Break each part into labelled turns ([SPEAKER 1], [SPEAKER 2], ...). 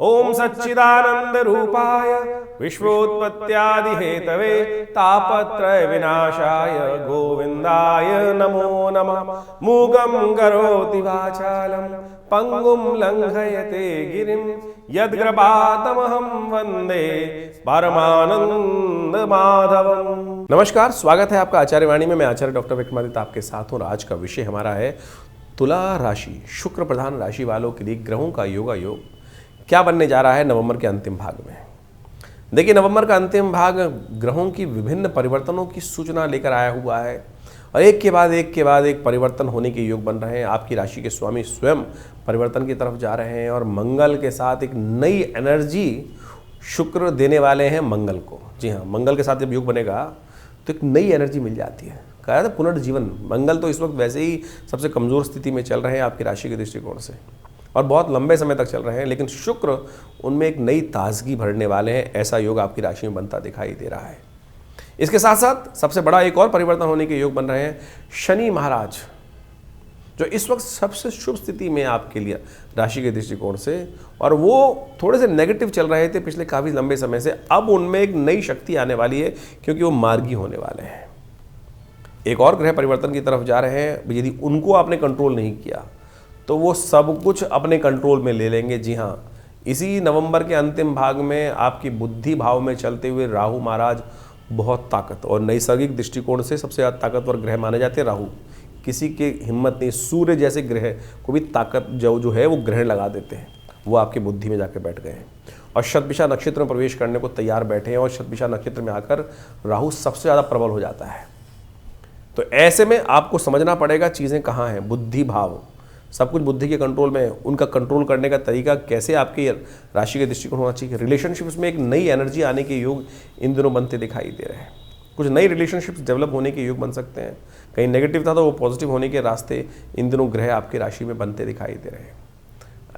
[SPEAKER 1] ओम सच्चिदानंद रूपाय विश्वोत्पत्त्यादि Hathaway तापत्रय विनाशाय गोविंदाय नमो नमः। मूगं करोति वाचालं पंगुं लंघयते गिरिं यद्कृपातमहं वंदे परमानंद माधवम। नमस्कार, स्वागत है आपका आचार्य वाणी में। मैं आचार्य डॉक्टर विक्रमादित्य आपके साथ हूँ। और आज का विषय हमारा है तुला राशि, शुक्र प्रधान राशि वालों के लिए ग्रहों का योगा योग क्या बनने जा रहा है नवंबर के अंतिम भाग में। देखिए, नवंबर का अंतिम भाग ग्रहों की विभिन्न परिवर्तनों की सूचना लेकर आया हुआ है और एक के बाद एक परिवर्तन होने के योग बन रहे हैं। आपकी राशि के स्वामी स्वयं परिवर्तन की तरफ जा रहे हैं और मंगल के साथ एक नई एनर्जी शुक्र देने वाले हैं मंगल को। जी हाँ, मंगल के साथ जब योग बनेगा तो एक नई एनर्जी मिल जाती है। कहा था पुनर्जीवन। मंगल तो इस वक्त वैसे ही सबसे कमज़ोर स्थिति में चल रहे हैं आपकी राशि के दृष्टिकोण से और बहुत लंबे समय तक चल रहे हैं, लेकिन शुक्र उनमें एक नई ताजगी भरने वाले हैं। ऐसा योग आपकी राशि में बनता दिखाई दे रहा है। इसके साथ साथ सबसे बड़ा एक और परिवर्तन होने के योग बन रहे हैं। शनि महाराज जो इस वक्त सबसे शुभ स्थिति में आपके लिए राशि के दृष्टिकोण से, और वो थोड़े से नेगेटिव चल रहे थे पिछले काफ़ी लंबे समय से, अब उनमें एक नई शक्ति आने वाली है क्योंकि वो मार्गी होने वाले हैं। एक और ग्रह परिवर्तन की तरफ जा रहे हैं। यदि उनको आपने कंट्रोल नहीं किया तो वो सब कुछ अपने कंट्रोल में ले लेंगे। जी हाँ, इसी नवंबर के अंतिम भाग में आपकी बुद्धि भाव में चलते हुए राहु महाराज बहुत ताकत और नैसर्गिक दृष्टिकोण से सबसे ज़्यादा ताकतवर ग्रह माने जाते हैं। राहु किसी की हिम्मत नहीं, सूर्य जैसे ग्रह को भी ताकत जो है वो ग्रहण लगा देते हैं। वो आपकी बुद्धि में जाके बैठ गए हैं और शतभिषा नक्षत्र में प्रवेश करने को तैयार बैठे हैं और शतभिषा नक्षत्र में आकर राहु सबसे ज़्यादा प्रबल हो जाता है। तो ऐसे में आपको समझना पड़ेगा चीज़ें कहाँ हैं। बुद्धि भाव सब कुछ बुद्धि के कंट्रोल में है। उनका कंट्रोल करने का तरीका कैसे आपकी राशि के दृष्टिकोण होना चाहिए। रिलेशनशिप्स में एक नई एनर्जी आने के योग इन दिनों बनते दिखाई दे रहे हैं। कुछ नई रिलेशनशिप्स डेवलप होने के योग बन सकते हैं। कहीं नेगेटिव था तो वो पॉजिटिव होने के रास्ते इन दिनों ग्रह आपकी राशि में बनते दिखाई दे रहे हैं।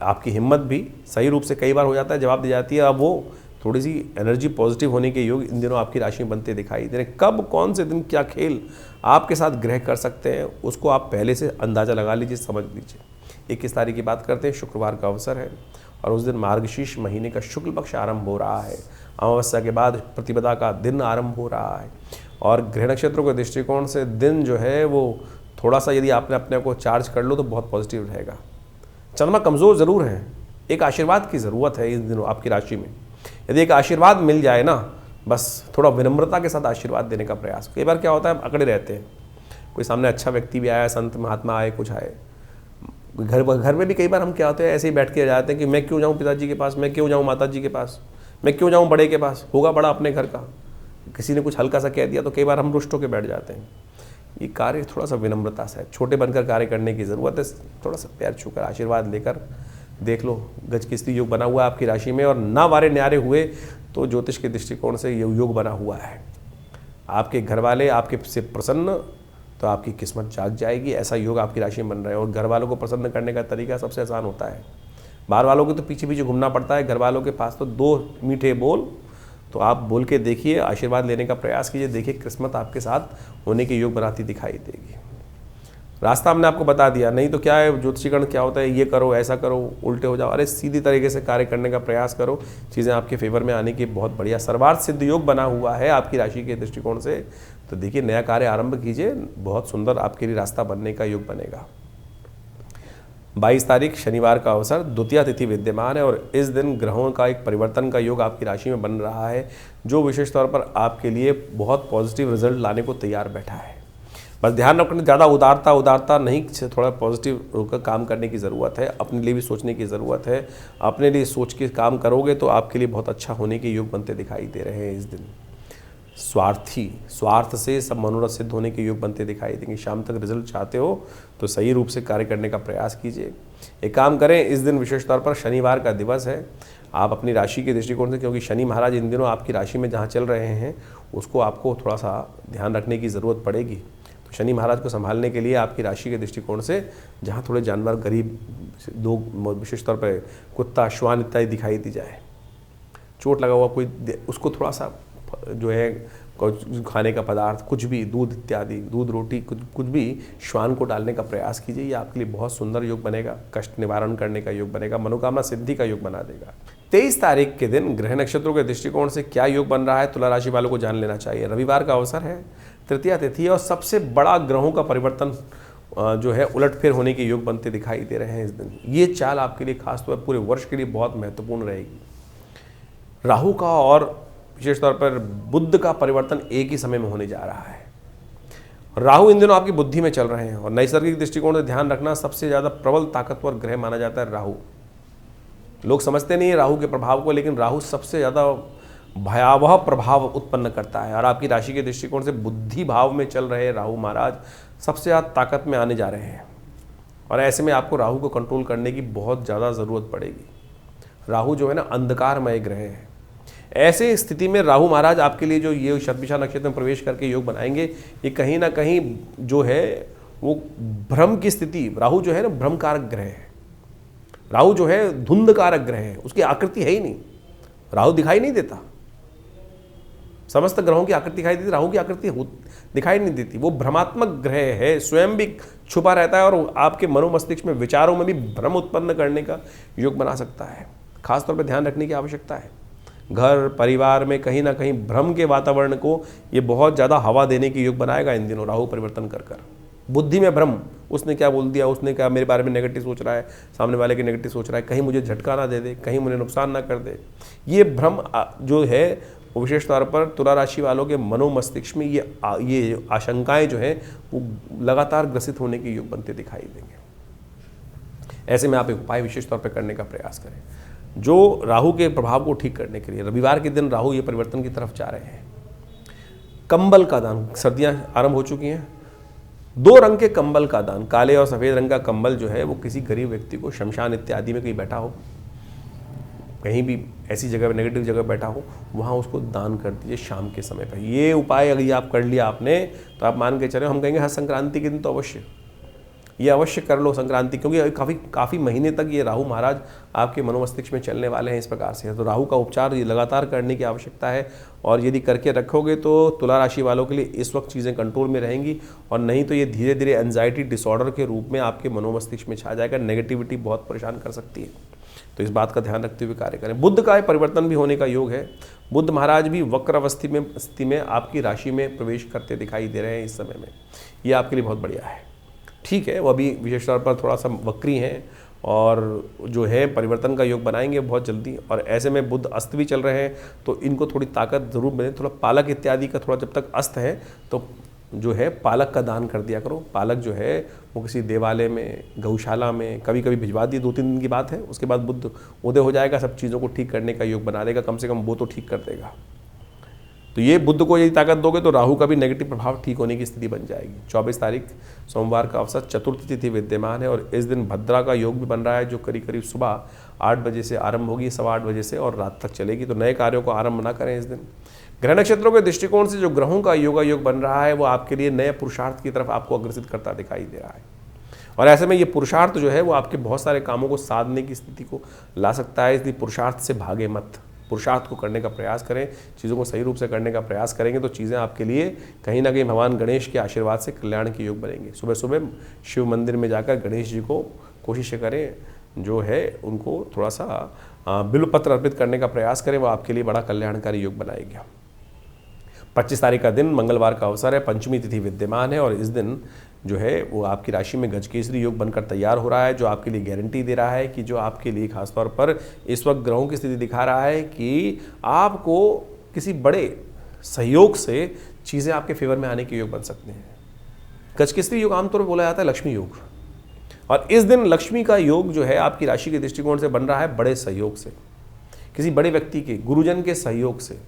[SPEAKER 1] आपकी हिम्मत भी सही रूप से कई बार हो जाता है, जवाब दी जाती है। अब वो थोड़ी सी एनर्जी पॉजिटिव होने के योग इन दिनों आपकी राशि में बनते दिखाई दे रहे हैं। कब कौन से दिन क्या खेल आपके साथ ग्रह कर सकते हैं उसको आप पहले से अंदाज़ा लगा लीजिए, समझ लीजिए। 21 तारीख की बात करते हैं, शुक्रवार का अवसर है और उस दिन मार्गशीर्ष महीने का शुक्ल पक्ष आरंभ हो रहा है। अमावस्या के बाद प्रतिपदा का दिन आरंभ हो रहा है और ग्रह नक्षत्रों के दृष्टिकोण से दिन जो है वो थोड़ा सा यदि आपने अपने को चार्ज कर लो तो बहुत पॉजिटिव रहेगा। चंद्रमा कमज़ोर ज़रूर है, एक आशीर्वाद की ज़रूरत है इन दिनों आपकी राशि में। यदि एक आशीर्वाद मिल जाए ना, बस थोड़ा विनम्रता के साथ आशीर्वाद देने का प्रयास। कई बार क्या होता है, अकड़े रहते हैं। कोई सामने अच्छा व्यक्ति भी आया, संत महात्मा आए, कुछ आए, घर में भी कई बार हम क्या होते हैं ऐसे ही बैठ के जाते हैं कि मैं क्यों जाऊँ पिताजी के पास, मैं क्यों जाऊँ माता जी के पास, मैं क्यों जाऊँ बड़े के पास, होगा बड़ा अपने घर का। किसी ने कुछ हल्का सा कह दिया तो कई बार हम रुष्ट होकर बैठ जाते हैं। ये कार्य थोड़ा सा विनम्रता से, छोटे बनकर कार्य करने की ज़रूरत है। थोड़ा सा पैर छूकर आशीर्वाद लेकर देख लो। गज किस्ती योग बना हुआ है आपकी राशि में और ना वारे न्यारे हुए तो ज्योतिष के दृष्टिकोण से ये योग बना हुआ है। आपके घर वाले आपके से प्रसन्न तो आपकी किस्मत जाग जाएगी। ऐसा योग आपकी राशि में बन रहा है और घर वालों को प्रसन्न करने का तरीका सबसे आसान होता है। बाहर वालों के तो पीछे पीछे घूमना पड़ता है, घर वालों के पास तो 2 मीठे बोल तो आप बोल के देखिए, आशीर्वाद लेने का प्रयास कीजिए। देखिए किस्मत आपके साथ होने के योग बनाती दिखाई देगी। रास्ता हमने आपको बता दिया, नहीं तो क्या है ज्योतिषीकरण क्या होता है, ये करो ऐसा करो उल्टे हो जाओ। अरे सीधी तरीके से कार्य करने का प्रयास करो, चीज़ें आपके फेवर में आने की बहुत बढ़िया सर्वार्थ सिद्ध योग बना हुआ है आपकी राशि के दृष्टिकोण से। तो देखिए नया कार्य आरंभ कीजिए, बहुत सुंदर आपके लिए रास्ता बनने का योग बनेगा। 22 तारीख शनिवार का अवसर, द्वितीया तिथि विद्यमान है और इस दिन ग्रहों का एक परिवर्तन का योग आपकी राशि में बन रहा है जो विशेष तौर पर आपके लिए बहुत पॉजिटिव रिजल्ट लाने को तैयार बैठा है। बस ध्यान रखना, ज़्यादा उदारता नहीं, थोड़ा पॉजिटिव होकर काम करने की ज़रूरत है। अपने लिए भी सोचने की ज़रूरत है। अपने लिए सोच के काम करोगे तो आपके लिए बहुत अच्छा होने के योग बनते दिखाई दे रहे हैं इस दिन। स्वार्थ से सब मनोरथ सिद्ध होने के योग बनते दिखाई देंगे। शाम तक रिजल्ट चाहते हो तो सही रूप से कार्य करने का प्रयास कीजिए। एक काम करें, इस दिन विशेष तौर पर शनिवार का दिवस है, आप अपनी राशि के दृष्टिकोण से, क्योंकि शनि महाराज इन दिनों आपकी राशि में जहाँ चल रहे हैं उसको आपको थोड़ा सा ध्यान रखने की ज़रूरत पड़ेगी। तो शनि महाराज को संभालने के लिए आपकी राशि के दृष्टिकोण से जहाँ थोड़े जानवर गरीब लोग, विशेष तौर पर कुत्ता श्वान इत्यादि दिखाई दी जाए, चोट लगा हुआ कोई, उसको थोड़ा सा जो है खाने का पदार्थ, कुछ भी दूध इत्यादि, दूध रोटी कुछ भी श्वान को डालने का प्रयास कीजिए। ये आपके लिए बहुत सुंदर योग बनेगा, कष्ट निवारण करने का योग बनेगा, मनोकामना सिद्धि का योग बना देगा। 23 तारीख के दिन ग्रह नक्षत्रों के दृष्टिकोण से क्या योग बन रहा है, तुला राशि वालों को जान लेना चाहिए। रविवार का अवसर है, तृतीया तिथि है और सबसे बड़ा ग्रहों का परिवर्तन जो है उलटफेर होने के योग बनते दिखाई दे रहे हैं इस दिन। ये चाल आपके लिए खासतौर पर पूरे वर्ष के लिए बहुत महत्वपूर्ण रहेगी। राहु का और विशेष तौर पर बुध का परिवर्तन एक ही समय में होने जा रहा है। राहु इन दिनों आपकी बुद्धि में चल रहे हैं और नैसर्गिक दृष्टिकोण से ध्यान रखना, सबसे ज़्यादा प्रबल ताकतवर ग्रह माना जाता है राहु। लोग समझते नहीं है राहु के प्रभाव को, लेकिन राहु सबसे ज़्यादा भयावह प्रभाव उत्पन्न करता है और आपकी राशि के दृष्टिकोण से बुद्धि भाव में चल रहे राहु महाराज सबसे ज़्यादा ताकत में आने जा रहे हैं और ऐसे में आपको राहु को कंट्रोल करने की बहुत ज़्यादा ज़रूरत पड़ेगी। राहु जो है ना अंधकारमय ग्रह है। ऐसे स्थिति में राहु महाराज आपके लिए जो ये शतभिषा नक्षत्र में प्रवेश करके योग बनाएंगे, ये कहीं ना कहीं जो है वो भ्रम की स्थिति, राहु जो है ना भ्रम कारक ग्रह है। राहु जो है धुंध कारक ग्रह है, उसकी आकृति है ही नहीं, राहु दिखाई नहीं देता। समस्त ग्रहों की आकृति दिखाई देती, राहु की आकृति दिखाई नहीं देती। वो भ्रमात्मक ग्रह है, स्वयं भी छुपा रहता है और आपके मनोमस्तिष्क में विचारों में भी भ्रम उत्पन्न करने का योग बना सकता है। खासतौर पर ध्यान रखने की आवश्यकता है। घर परिवार में कहीं ना कहीं भ्रम के वातावरण को ये बहुत ज़्यादा हवा देने के योग बनाएगा इन दिनों राहु परिवर्तन कर। बुद्धि में भ्रम, उसने क्या बोल दिया, उसने क्या मेरे बारे में नेगेटिव सोच रहा है, सामने वाले के नेगेटिव सोच रहा है, कहीं मुझे झटका ना दे दे, कहीं मुझे नुकसान ना कर दे। ये भ्रम जो है विशेष तौर पर तुला राशि वालों के मनोमस्तिष्क में ये आशंकाएं जो हैं वो लगातार ग्रसित होने के योग बनते दिखाई देंगे। ऐसे में आप एक उपाय विशेष तौर पर करने का प्रयास करें, जो राहु के प्रभाव को ठीक करने के लिए। रविवार के दिन राहु ये परिवर्तन की तरफ जा रहे हैं। कंबल का दान, सर्दियां आरंभ हो चुकी हैं, 2 रंग के कंबल का दान, काले और सफ़ेद रंग का कंबल जो है वो किसी गरीब व्यक्ति को, शमशान इत्यादि में कहीं बैठा हो, कहीं भी ऐसी जगह नेगेटिव जगह बैठा हो, वहाँ उसको दान कर दीजिए शाम के समय पर। ये उपाय अगर आप कर लिया आपने तो आप मान के चले, हम कहेंगे हर संक्रांति के दिन तो अवश्य कर लो संक्रांति, क्योंकि काफ़ी महीने तक ये राहु महाराज आपके मनोमस्तिष्क में चलने वाले हैं इस प्रकार से। तो राहु का उपचार ये लगातार करने की आवश्यकता है और यदि करके रखोगे तो तुला राशि वालों के लिए इस वक्त चीज़ें कंट्रोल में रहेंगी और नहीं तो ये धीरे धीरे एंजाइटी डिसऑर्डर के रूप में आपके मनोमस्तिष्क में छा जाएगा। नेगेटिविटी बहुत परेशान कर सकती है, तो इस बात का ध्यान रखते हुए कार्य करें। बुध का परिवर्तन भी होने का योग है। बुध महाराज भी वक्र अवस्थी में आपकी राशि में प्रवेश करते दिखाई दे रहे हैं इस समय में। ये आपके लिए बहुत बढ़िया है। ठीक है, वो अभी विशेष तौर पर थोड़ा सा वक्री हैं और जो है परिवर्तन का योग बनाएंगे बहुत जल्दी। और ऐसे में बुध अस्त भी चल रहे हैं तो इनको थोड़ी ताकत जरूर मिले। थोड़ा पालक इत्यादि का थोड़ा, जब तक अस्त है तो जो है पालक का दान कर दिया करो। पालक जो है वो किसी देवालय में, गौशाला में कभी कभी भिजवा दिए, 2-3 दिन की बात है। उसके बाद बुध उदय हो जाएगा, सब चीज़ों को ठीक करने का योग बना देगा, कम से कम वो तो ठीक कर देगा। तो ये बुध को यदि ताकत दोगे तो राहु का भी नेगेटिव प्रभाव ठीक होने की स्थिति बन जाएगी। 24 तारीख सोमवार का अवसर, चतुर्थ तिथि विद्यमान है और इस दिन भद्रा का योग भी बन रहा है, जो करीब सुबह 8 बजे से आरंभ होगी, 8:15 बजे से और रात तक चलेगी। तो नए कार्यों को आरंभ ना करें इस दिन। ग्रह नक्षत्रों के दृष्टिकोण से जो ग्रहों का योग बन रहा है वो आपके लिए नए पुरुषार्थ की तरफ आपको अग्रसित करता दिखाई दे रहा है और ऐसे में ये पुरुषार्थ जो है वो आपके बहुत सारे कामों को साधने की स्थिति को ला सकता है। इसलिए पुरुषार्थ से भागे मत, पुरुषार्थ को करने का प्रयास करें। चीज़ों को सही रूप से करने का प्रयास करेंगे तो चीज़ें आपके लिए कहीं ना कहीं भगवान गणेश के आशीर्वाद से कल्याण के योग बनेंगे। सुबह सुबह शिव मंदिर में जाकर गणेश जी को कोशिश करें जो है उनको थोड़ा सा बिल्वपत्र अर्पित करने का प्रयास करें, वो आपके लिए बड़ा कल्याणकारी योग बनाएगा। 25 तारीख का दिन मंगलवार का अवसर है, पंचमी तिथि विद्यमान है और इस दिन जो है वो आपकी राशि में गजकेसरी योग बनकर तैयार हो रहा है, जो आपके लिए गारंटी दे रहा है कि जो आपके लिए खासतौर पर इस वक्त ग्रहों की स्थिति दिखा रहा है कि आपको किसी बड़े सहयोग से चीज़ें आपके फेवर में आने के योग बन सकते हैं। गजकेसरी योग आमतौर पर बोला जाता है लक्ष्मी योग और इस दिन लक्ष्मी का योग जो है आपकी राशि के दृष्टिकोण से बन रहा है बड़े सहयोग से, किसी बड़े व्यक्ति के, गुरुजन के सहयोग से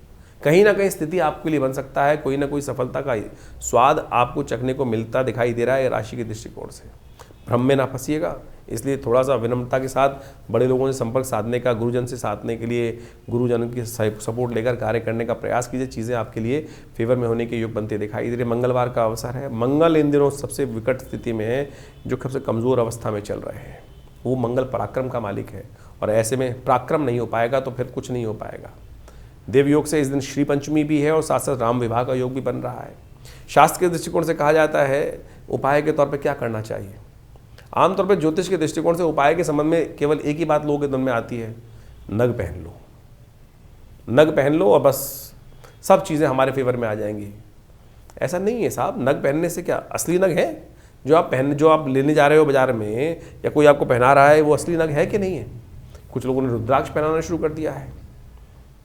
[SPEAKER 1] कहीं ना कहीं स्थिति आपके लिए बन सकता है। कोई ना कोई सफलता का स्वाद आपको चखने को मिलता दिखाई दे रहा है राशि के दृष्टिकोण से। भ्रम में ना फंसिएगा, इसलिए थोड़ा सा विनम्रता के साथ बड़े लोगों से संपर्क साधने का, गुरुजन से साधने के लिए गुरुजन की सपोर्ट लेकर कार्य करने का प्रयास कीजिए। चीज़ें आपके लिए फेवर में होने के योग बनते दिखाई दे रहे। मंगलवार का अवसर है, मंगल इन दिनों सबसे विकट स्थिति में है, जो सबसे कमज़ोर अवस्था में चल रहे हैं। वो मंगल पराक्रम का मालिक है और ऐसे में पराक्रम नहीं हो पाएगा तो फिर कुछ नहीं हो पाएगा। देव योग से इस दिन श्री पंचमी भी है और साथ साथ राम विवाह का योग भी बन रहा है। शास्त्र के दृष्टिकोण से कहा जाता है उपाय के तौर पर क्या करना चाहिए। आमतौर पर ज्योतिष के दृष्टिकोण से उपाय के संबंध में केवल एक ही बात लोगों के मन में आती है नग पहन लो, नग पहन लो और बस सब चीज़ें हमारे फेवर में आ जाएंगी। ऐसा नहीं है साहब। नग पहनने से क्या असली नग है? जो आप लेने जा रहे हो बाजार में या कोई आपको पहना रहा है, वो असली नग है कि नहीं है? कुछ लोगों ने रुद्राक्ष पहनाना शुरू कर दिया है।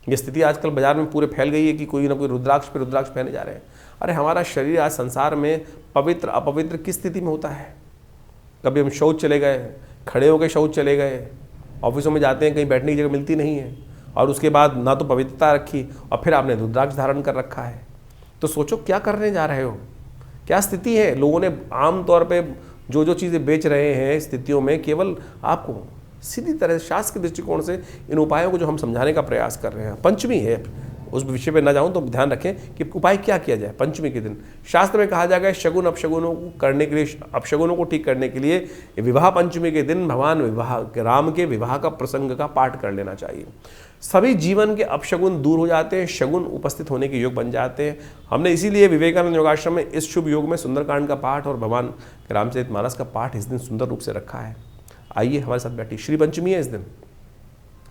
[SPEAKER 1] ये स्थिति आजकल बाजार में पूरे फैल गई है कि कोई ना कोई रुद्राक्ष पे रुद्राक्ष पहने जा रहे हैं। अरे हमारा शरीर आज संसार में पवित्र अपवित्र किस स्थिति में होता है? कभी हम शौच चले गए, खड़े होकर शौच चले गए, ऑफिसों में जाते हैं कहीं बैठने की जगह मिलती नहीं है, और उसके बाद ना तो पवित्रता रखी और फिर आपने रुद्राक्ष धारण कर रखा है। तो सोचो क्या करने जा रहे हो, क्या स्थिति है। लोगों ने आम तौर पे जो चीज़ें बेच रहे हैं स्थितियों में, केवल आपको सीधी तरह से शास्त्र के दृष्टिकोण से इन उपायों को जो हम समझाने का प्रयास कर रहे हैं। पंचमी है, उस विषय पे ना जाऊं तो ध्यान रखें कि उपाय क्या किया जाए। पंचमी के दिन शास्त्र में कहा जाएगा शगुन अपशगुनों को करने के लिए, अपशगुनों को ठीक करने के लिए विवाह पंचमी के दिन भगवान राम के विवाह का प्रसंग का पाठ कर लेना चाहिए। सभी जीवन के अपशगुन दूर हो जाते हैं, शगुन उपस्थित होने के योग बन जाते हैं। हमने इसीलिए विवेकानंद योगाश्रम में इस शुभ योग में सुंदरकांड का पाठ और भगवान रामचरितमानस का पाठ इस दिन सुंदर रूप से रखा है। आइए हमारे साथ बैठिए। श्री पंचमी है इस दिन,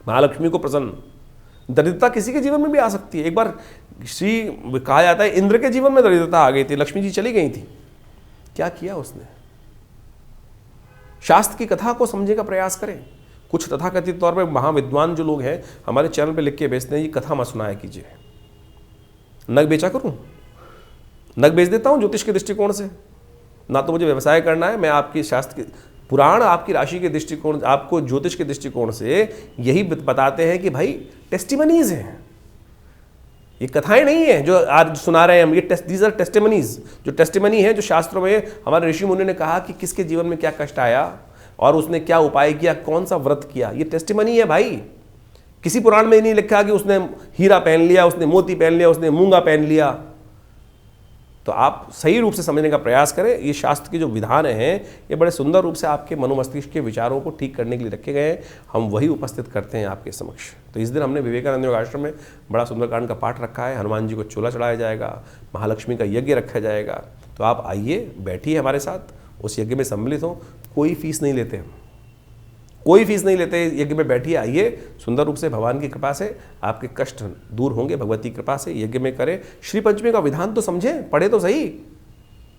[SPEAKER 1] महालक्ष्मी को प्रसन्न। दरिद्रता किसी के जीवन में भी आ सकती है। एक बार कहा जाता है इंद्र के जीवन में दरिद्रता आ गई थी, लक्ष्मी जी चली गई थी। क्या किया उसने? शास्त्र की कथा को समझने का प्रयास करें। कुछ तथाकथित तौर पर महाविद्वान जो लोग हैं हमारे चैनल पे लिख के बेचते हैं, ये कथा मत सुनाया कीजिए। नग बेचा करूं? नग बेच देता हूं ज्योतिष के दृष्टिकोण से। ना तो मुझे व्यवसाय करना है, मैं आपकी शास्त्र की पुराण आपकी राशि के दृष्टिकोण, आपको ज्योतिष के दृष्टिकोण से यही बताते हैं कि भाई टेस्टिमनीज हैं, ये कथाएं नहीं है जो आज सुना रहे हैं हम। ये दीज आर टेस्टिमनीज। जो टेस्टिमनी है, जो शास्त्रों में हमारे ऋषि मुनि ने कहा कि किसके जीवन में क्या कष्ट आया और उसने क्या उपाय किया, कौन सा व्रत किया, ये टेस्टिमनी है भाई। किसी पुराण में नहीं लिखा कि उसने हीरा पहन लिया, उसने मोती पहन लिया, उसने मूंगा पहन लिया। तो आप सही रूप से समझने का प्रयास करें। ये शास्त्र के जो विधान हैं ये बड़े सुंदर रूप से आपके मनोमस्तिष्क के विचारों को ठीक करने के लिए रखे गए हैं। हम वही उपस्थित करते हैं आपके समक्ष। तो इस दिन हमने विवेकानंद योगाश्रम में बड़ा सुंदरकांड का पाठ रखा है। हनुमान जी को चोला चढ़ाया जाएगा, महालक्ष्मी का यज्ञ रखा जाएगा। तो आप आइए, बैठिए हमारे साथ, उस यज्ञ में सम्मिलित हो। कोई फीस नहीं लेते हम, कोई फीस नहीं लेते। यज्ञ में बैठिए, आइए, सुंदर रूप से भगवान की कृपा से आपके कष्ट दूर होंगे। भगवती कृपा से यज्ञ में करें। श्री पंचमी का विधान तो समझें, पढ़े तो सही।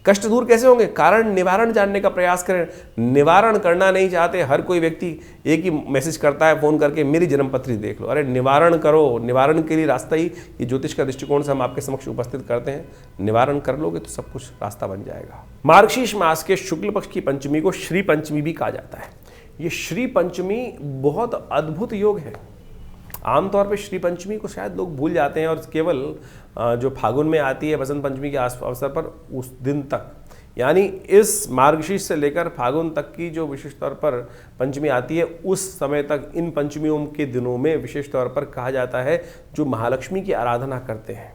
[SPEAKER 1] कष्ट दूर कैसे होंगे? कारण निवारण जानने का प्रयास करें। निवारण करना नहीं चाहते हर कोई व्यक्ति एक ही मैसेज करता है फ़ोन करके, मेरी जन्मपत्री देख लो। अरे निवारण करो। निवारण के लिए रास्ता ही ये ज्योतिष का दृष्टिकोण से हम आपके समक्ष उपस्थित करते हैं। निवारण कर लोगे तो सब कुछ रास्ता बन जाएगा। मार्गशीर्ष मास के शुक्ल पक्ष की पंचमी को श्री पंचमी भी कहा जाता है। ये श्री पंचमी बहुत अद्भुत योग है। आमतौर पे श्री पंचमी को शायद लोग भूल जाते हैं और केवल जो फागुन में आती है बसंत पंचमी के अवसर पर उस दिन तक, यानी इस मार्गशीर्ष से लेकर फागुन तक की जो विशेष तौर पर पंचमी आती है, उस समय तक इन पंचमियों के दिनों में विशेष तौर पर कहा जाता है जो महालक्ष्मी की आराधना करते हैं,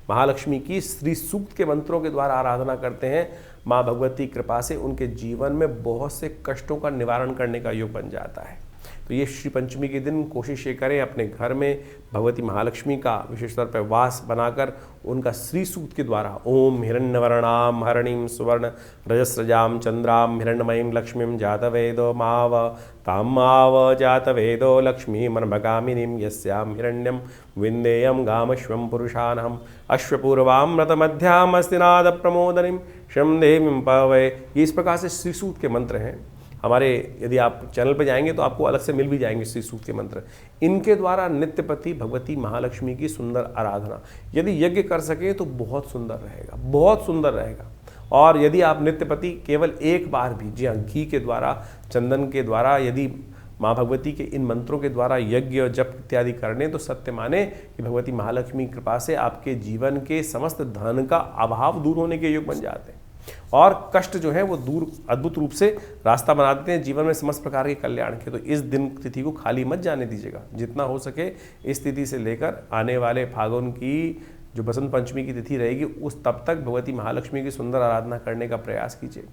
[SPEAKER 1] महालक्ष्मी की श्री सूक्त के मंत्रों के द्वारा आराधना करते हैं, माँ भगवती कृपा से उनके जीवन में बहुत से कष्टों का निवारण करने का योग बन जाता है। तो ये श्री पंचमी के दिन कोशिश ये करें अपने घर में भगवती महालक्ष्मी का विशेष तौर पर वास बनाकर उनका श्री सूक्त के द्वारा ओम हिरण्यवर्णाम हरणीम सुवर्ण रजस्रजाम चंद्राम हिरण्यमयीं लक्ष्मीं जातवेदो माव ताम माव जातवेदो लक्ष्मी मनभगामिनीं यस्याम हिरण्यम विन्देयम गामश्वं पुरुषानहम अश्वपूर्वामृतमध्याम अस्तिनाद प्रमोदनीं शम देवीं पवै। ये इस प्रकार से श्री सूक्त के मंत्र हैं हमारे। यदि आप चैनल पर जाएंगे तो आपको अलग से मिल भी जाएंगे श्री सूक्त के मंत्र। इनके द्वारा नित्यपति भगवती महालक्ष्मी की सुंदर आराधना यदि यज्ञ कर सके तो बहुत सुंदर रहेगा, बहुत सुंदर रहेगा। और यदि आप नित्यपति केवल एक बार भी, जी हाँ, घी के द्वारा, चंदन के द्वारा यदि माँ भगवती के इन मंत्रों के द्वारा यज्ञ और जप इत्यादि करने तो सत्य माने कि भगवती महालक्ष्मी कृपा से आपके जीवन के समस्त धन का अभाव दूर होने के योग बन जाते हैं और कष्ट जो है वो दूर अद्भुत रूप से रास्ता बना देते हैं जीवन में समस्त प्रकार के कल्याण के। तो इस दिन तिथि को खाली मत जाने दीजिएगा। जितना हो सके इस तिथि से लेकर आने वाले फागुन की जो बसंत पंचमी की तिथि रहेगी उस तब तक भगवती महालक्ष्मी की सुंदर आराधना करने का प्रयास कीजिए।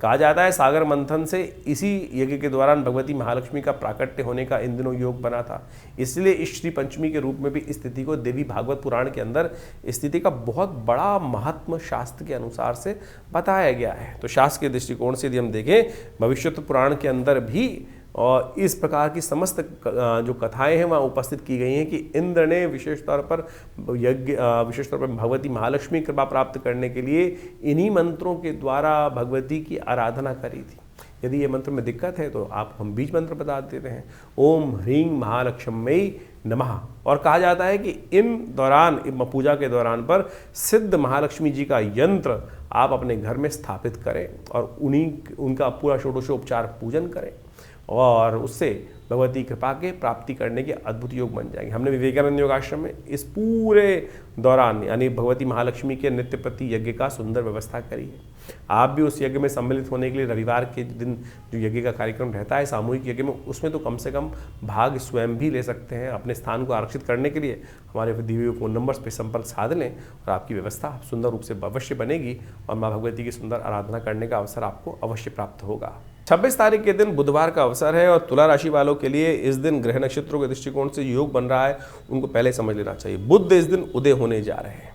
[SPEAKER 1] कहा जाता है सागर मंथन से इसी यज्ञ के दौरान भगवती महालक्ष्मी का प्राकट्य होने का इन दिनों योग बना था। इसलिए इस श्री पंचमी के रूप में भी इस तिथि को देवी भागवत पुराण के अंदर इस तिथि का बहुत बड़ा महात्म शास्त्र के अनुसार से बताया गया है। तो शास्त्र के दृष्टिकोण से यदि हम देखें भविष्यत पुराण के अंदर भी और इस प्रकार की समस्त जो कथाएं हैं वहाँ उपस्थित की गई हैं कि इंद्र ने विशेष तौर पर भगवती महालक्ष्मी कृपा प्राप्त करने के लिए इन्हीं मंत्रों के द्वारा भगवती की आराधना करी थी। यदि ये मंत्र में दिक्कत है तो आप हम बीज मंत्र बता देते हैं, ओम ह्रीं महालक्ष्मी नमः। और कहा जाता है कि इन पूजा के दौरान पर सिद्ध महालक्ष्मी जी का यंत्र आप अपने घर में स्थापित करें और उनका पूरा षोडशोपचार पूजन करें और उससे भगवती कृपा के प्राप्ति करने के अद्भुत योग बन जाएंगे। हमने विवेकानंद योगाश्रम में इस पूरे दौरान यानी भगवती महालक्ष्मी के नित्य प्रति यज्ञ का सुंदर व्यवस्था करी है। आप भी उस यज्ञ में सम्मिलित होने के लिए रविवार के दिन जो यज्ञ का कार्यक्रम रहता है सामूहिक यज्ञ में, उसमें तो कम से कम भाग स्वयं भी ले सकते हैं। अपने स्थान को आरक्षित करने के लिए हमारे दिए हुए फ़ोन नंबर्स पर संपर्क साध लें और आपकी व्यवस्था सुंदर रूप से अवश्य बनेगी और माँ भगवती की सुंदर आराधना करने का अवसर आपको अवश्य प्राप्त होगा। 26 तारीख के दिन बुधवार का अवसर है और तुला राशि वालों के लिए इस दिन ग्रह नक्षत्रों के दृष्टिकोण से योग बन रहा है, उनको पहले समझ लेना चाहिए। बुध इस दिन उदय होने जा रहे हैं,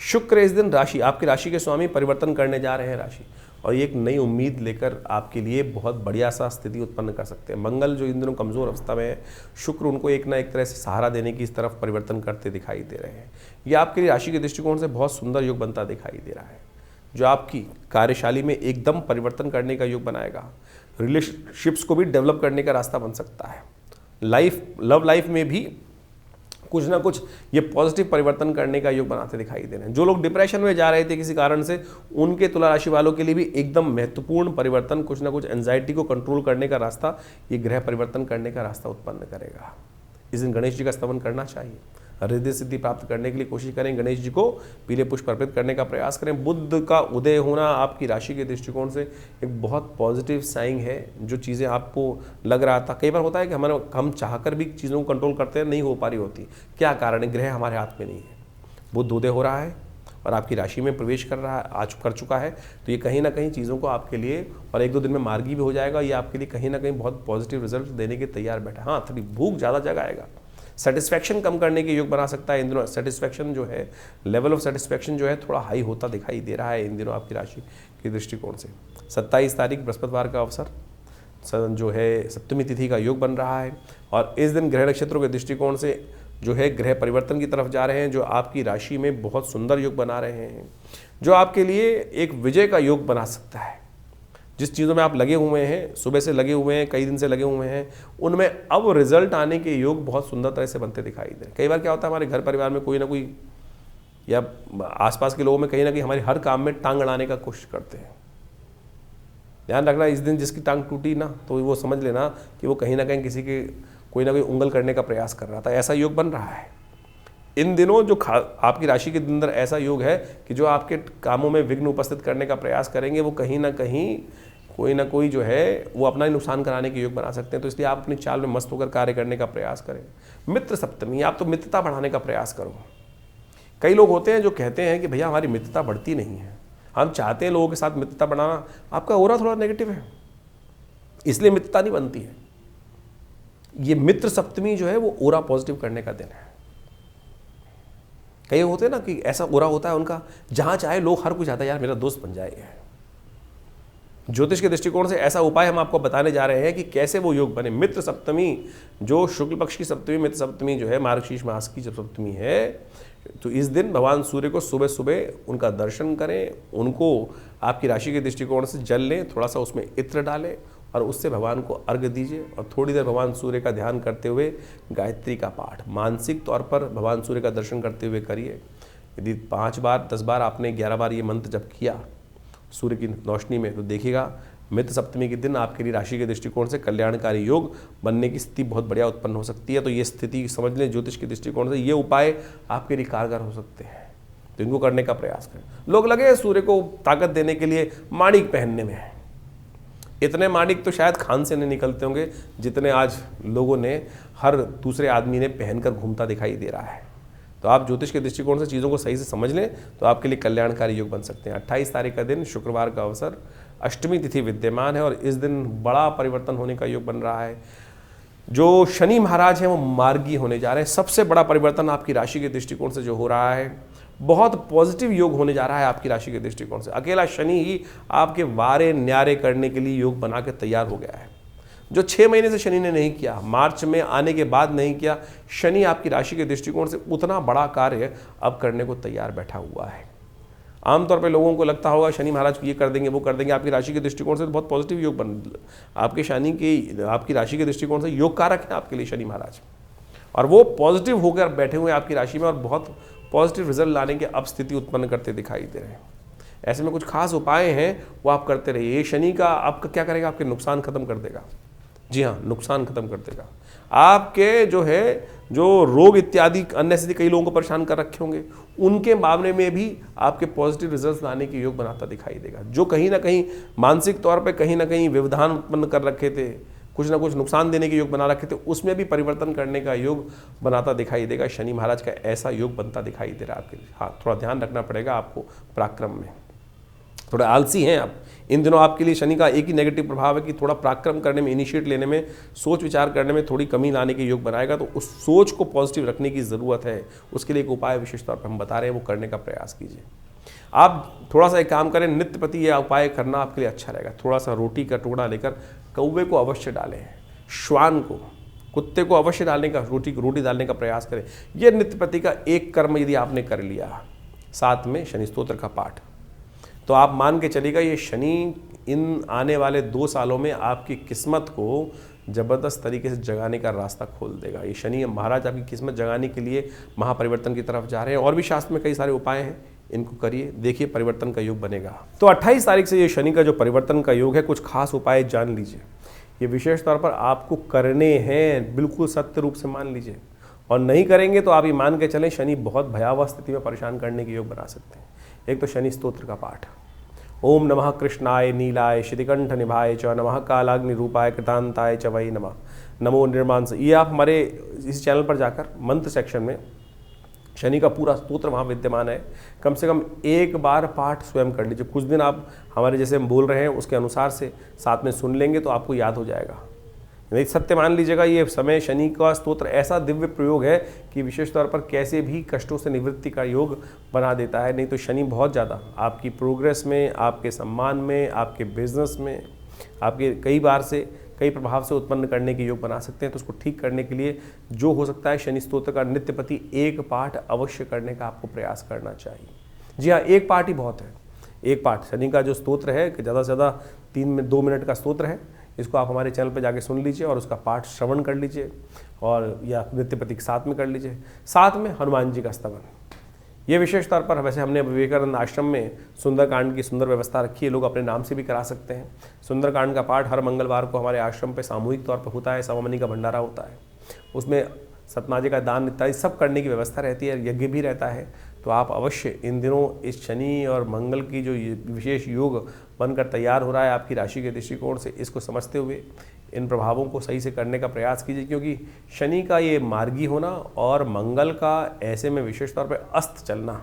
[SPEAKER 1] शुक्र इस दिन राशि आपकी राशि के स्वामी परिवर्तन करने जा रहे हैं राशि, और ये एक नई उम्मीद लेकर आपके लिए बहुत बढ़िया सा स्थिति उत्पन्न कर सकते हैं। मंगल जो इन दिनों कमज़ोर अवस्था में है, शुक्र उनको एक ना एक तरह से सहारा देने की इस तरफ परिवर्तन करते दिखाई दे रहे हैं। ये आपके लिए राशि के दृष्टिकोण से बहुत सुंदर योग बनता दिखाई दे रहा है, जो आपकी कार्यशाली में एकदम परिवर्तन करने का योग बनाएगा। रिलेशनशिप्स को भी डेवलप करने का रास्ता बन सकता है। लव लाइफ में भी कुछ ना कुछ ये पॉजिटिव परिवर्तन करने का योग बनाते दिखाई दे रहे हैं। जो लोग डिप्रेशन में जा रहे थे किसी कारण से, उनके तुला राशि वालों के लिए भी एकदम महत्वपूर्ण परिवर्तन, कुछ ना कुछ एंजाइटी को कंट्रोल करने का रास्ता, ये ग्रह परिवर्तन करने का रास्ता उत्पन्न करेगा। इस दिन गणेश जी का स्तवन करना चाहिए। हृदय सिद्धि प्राप्त करने के लिए कोशिश करें, गणेश जी को पीले पुष्प अर्पित करने का प्रयास करें। बुध का उदय होना आपकी राशि के दृष्टिकोण से एक बहुत पॉजिटिव साइन है। जो चीज़ें आपको लग रहा था, कई बार होता है कि हम चाहकर भी चीज़ों को कंट्रोल करते हैं, नहीं हो पा रही होती, क्या कारण है? ग्रह हमारे हाथ में नहीं है। बुध उदय हो रहा है और आपकी राशि में प्रवेश कर चुका है, तो ये कहीं ना कहीं चीज़ों को आपके लिए, और 1-2 दिन में मार्गी भी हो जाएगा, ये आपके लिए कहीं ना कहीं बहुत पॉजिटिव रिजल्ट देने के तैयार बैठा। हाँ, थोड़ी भूख ज़्यादा जगाएगा, सेटिस्फैक्शन कम करने के योग बना सकता है। इन दिनों सेटिस्फैक्शन जो है, लेवल ऑफ सेटिस्फैक्शन जो है थोड़ा हाई होता दिखाई दे रहा है इन दिनों आपकी राशि के दृष्टिकोण से। 27 तारीख बृहस्पतिवार का अवसर जो है, सप्तमी तिथि का योग बन रहा है और इस दिन ग्रह नक्षत्रों के दृष्टिकोण से जो है ग्रह परिवर्तन की तरफ जा रहे हैं, जो आपकी राशि में बहुत सुंदर योग बना रहे हैं, जो आपके लिए एक विजय का योग बना सकता है। जिस चीज़ों में आप लगे हुए हैं, सुबह से लगे हुए हैं, कई दिन से लगे हुए हैं, उनमें अब रिजल्ट आने के योग बहुत सुंदर तरह से बनते दिखाई दे रहे हैं। कई बार क्या होता है, हमारे घर परिवार में कोई ना कोई या आसपास के लोगों में कहीं ना कहीं हमारे हर काम में टांग अड़ाने का कोशिश करते हैं। ध्यान रखना, इस दिन जिसकी टांग टूटी ना, तो वो समझ लेना कि वो कहीं ना कहीं किसी के कोई ना कोई उंगल करने का प्रयास कर रहा था। ऐसा योग बन रहा है इन दिनों। जो आपकी राशि के अंदर ऐसा योग है कि जो आपके कामों में विघ्न उपस्थित करने का प्रयास करेंगे, वो कहीं ना कहीं कोई ना कोई जो है वो अपना ही नुकसान कराने के योग बना सकते हैं। तो इसलिए आप अपनी चाल में मस्त होकर कार्य करने का प्रयास करें। मित्र सप्तमी, आप तो मित्रता बढ़ाने का प्रयास करो। कई लोग होते हैं जो कहते हैं कि भैया हमारी मित्रता बढ़ती नहीं है, हम चाहते हैं लोगों के साथ मित्रता बढ़ाना, आपका ऑरा थोड़ा नेगेटिव है, इसलिए मित्रता नहीं बनती है। ये मित्र सप्तमी जो है वो ऑरा पॉजिटिव करने का दिन है। कई होते हैं ना कि ऐसा ऑरा होता है उनका, जहां चाहे लोग, हर कोई चाहता है यार मेरा दोस्त बन जाए। ज्योतिष के दृष्टिकोण से ऐसा उपाय हम आपको बताने जा रहे हैं कि कैसे वो योग बने। मित्र सप्तमी, जो शुक्ल पक्ष की सप्तमी, मित्र सप्तमी जो है मार्गशीर्ष मास की जब सप्तमी है, तो इस दिन भगवान सूर्य को सुबह सुबह उनका दर्शन करें, उनको आपकी राशि के दृष्टिकोण से जल लें, थोड़ा सा उसमें इत्र डालें और उससे भगवान को अर्घ्य दीजिए और थोड़ी देर भगवान सूर्य का ध्यान करते हुए गायत्री का पाठ मानसिक तौर पर भगवान सूर्य का दर्शन करते हुए करिए। यदि 5 बार 10 बार आपने 11 बार ये मंत्र जप किया सूर्य की रोशनी में, तो देखिएगा मित्र सप्तमी के दिन आपके लिए राशि के दृष्टिकोण से कल्याणकारी योग बनने की स्थिति बहुत बढ़िया उत्पन्न हो सकती है। तो ये स्थिति समझ लें, ज्योतिष के दृष्टिकोण से ये उपाय आपके लिए कारगर हो सकते हैं, तो इनको करने का प्रयास करें। लोग लगे सूर्य को ताकत देने के लिए माणिक पहनने में, इतने माणिक तो शायद खान से नहीं निकलते होंगे जितने आज लोगों ने, हर दूसरे आदमी ने पहनकर घूमता दिखाई दे रहा है। तो आप ज्योतिष के दृष्टिकोण से चीज़ों को सही से समझ लें तो आपके लिए कल्याणकारी योग बन सकते हैं। 28 तारीख का दिन शुक्रवार का अवसर, अष्टमी तिथि विद्यमान है और इस दिन बड़ा परिवर्तन होने का योग बन रहा है। जो शनि महाराज हैं वो मार्गी होने जा रहे हैं। सबसे बड़ा परिवर्तन आपकी राशि के दृष्टिकोण से जो हो रहा है, बहुत पॉजिटिव योग होने जा रहा है आपकी राशि के दृष्टिकोण से। अकेला शनि ही आपके वारे न्यारे करने के लिए योग बना के तैयार हो गया है। जो 6 महीने से शनि ने नहीं किया, मार्च में आने के बाद नहीं किया, शनि आपकी राशि के दृष्टिकोण से उतना बड़ा कार्य अब करने को तैयार बैठा हुआ है। आमतौर पे लोगों को लगता होगा शनि महाराज ये कर देंगे वो कर देंगे, आपकी राशि के दृष्टिकोण से तो बहुत पॉजिटिव योग बन, आपकी राशि के दृष्टिकोण से योग कारक है आपके लिए शनि महाराज, और वो पॉजिटिव होकर बैठे हुए हैं आपकी राशि में और बहुत पॉजिटिव रिजल्ट लाने की अब स्थिति उत्पन्न करते दिखाई दे रहे हैं। ऐसे में कुछ खास उपाय हैं वो आप करते रहिए। ये शनि का आपका क्या करेगा, आपके नुकसान खत्म कर देगा। जी हाँ, नुकसान खत्म कर देगा। आपके जो रोग इत्यादि अन्य से कई लोगों को परेशान कर रखे होंगे, उनके मामले में भी आपके पॉजिटिव रिजल्ट्स लाने की योग बनाता दिखाई देगा। जो कहीं ना कहीं मानसिक तौर पे कहीं ना कहीं व्यवधान उत्पन्न कर रखे थे, कुछ ना कुछ नुकसान देने के योग बना रखे थे, उसमें भी परिवर्तन करने का योग बनाता दिखाई देगा। शनि महाराज का ऐसा योग बनता दिखाई दे रहा है आपके लिए। हाँ, थोड़ा ध्यान रखना पड़ेगा आपको पराक्रम में, थोड़ा आलसी हैं आप इन दिनों। आपके लिए शनि का एक ही नेगेटिव प्रभाव है कि थोड़ा पराक्रम करने में, इनिशिएट लेने में, सोच विचार करने में थोड़ी कमी लाने के योग बनाएगा। तो उस सोच को पॉजिटिव रखने की ज़रूरत है। उसके लिए एक उपाय विशेष तौर पर हम बता रहे हैं, वो करने का प्रयास कीजिए। आप थोड़ा सा एक काम करें, नित्य प्रति यह उपाय करना आपके लिए अच्छा रहेगा। थोड़ा सा रोटी का टुकड़ा लेकर कौवे को अवश्य डालें, श्वान को, कुत्ते को अवश्य डालने का, रोटी डालने का प्रयास करें। यह नित्य प्रति का एक कर्म यदि आपने कर लिया, साथ में शनि स्तोत्र का पाठ, तो आप मान के चलिएगा ये शनि इन आने वाले 2 सालों में आपकी किस्मत को ज़बरदस्त तरीके से जगाने का रास्ता खोल देगा। ये शनि महाराज आपकी किस्मत जगाने के लिए महापरिवर्तन की तरफ जा रहे हैं। और भी शास्त्र में कई सारे उपाय हैं, इनको करिए, देखिए परिवर्तन का योग बनेगा। तो 28 तारीख से ये शनि का जो परिवर्तन का योग है, कुछ खास उपाय जान लीजिए। ये विशेष तौर पर आपको करने हैं, बिल्कुल सत्य रूप से मान लीजिए। और नहीं करेंगे तो आप ये मान के चलें शनि बहुत भयावह स्थिति में परेशान करने के योग बना सकते हैं। एक तो शनि स्तोत्र का पाठ, ओम नमः कृष्णाय नीलाय श्रीकंठ निभाय च नमः कालाग्नि रूपाय कृतांताय च वै नमः नमो निर्मांस। ये आप हमारे इस चैनल पर जाकर मंत्र सेक्शन में शनि का पूरा स्तोत्र वहाँ विद्यमान है। कम से कम एक बार पाठ स्वयं कर लीजिए। कुछ दिन आप हमारे जैसे हम बोल रहे हैं उसके अनुसार से साथ में सुन लेंगे तो आपको याद हो जाएगा। नहीं, सत्य मान लीजिएगा, ये समय शनि का स्तोत्र ऐसा दिव्य प्रयोग है कि विशेष तौर पर कैसे भी कष्टों से निवृत्ति का योग बना देता है। नहीं तो शनि बहुत ज़्यादा आपकी प्रोग्रेस में, आपके सम्मान में, आपके बिजनेस में, आपके कई प्रभाव से उत्पन्न करने के योग बना सकते हैं। तो उसको ठीक करने के लिए जो हो सकता है, शनि स्तोत्र का नित्य प्रति एक पाठ अवश्य करने का आपको प्रयास करना चाहिए। जी हाँ, एक पाठ ही बहुत है। एक पाठ शनि का जो स्तोत्र है कि ज़्यादा से ज़्यादा 2 मिनट का स्तोत्र है। इसको आप हमारे चैनल पर जाके सुन लीजिए और उसका पाठ श्रवण कर लीजिए, और या नित्य प्रति के साथ में कर लीजिए। साथ में हनुमान जी का स्तवन, ये विशेष तौर पर वैसे हमने विवेकानंद आश्रम में सुंदरकांड की सुंदर व्यवस्था रखी है। लोग अपने नाम से भी करा सकते हैं। सुंदरकांड का पाठ हर मंगलवार को हमारे आश्रम पे सामूहिक तौर पर होता है। सवामनी का भंडारा होता है, उसमें सतनाजे का दान इत्यादि सब करने की व्यवस्था रहती है, यज्ञ भी रहता है। तो आप अवश्य इन दिनों इस शनि और मंगल की जो विशेष योग बनकर तैयार हो रहा है आपकी राशि के दृष्टिकोण से, इसको समझते हुए इन प्रभावों को सही से करने का प्रयास कीजिए। क्योंकि शनि का ये मार्गी होना और मंगल का ऐसे में विशेष तौर पर अस्त चलना,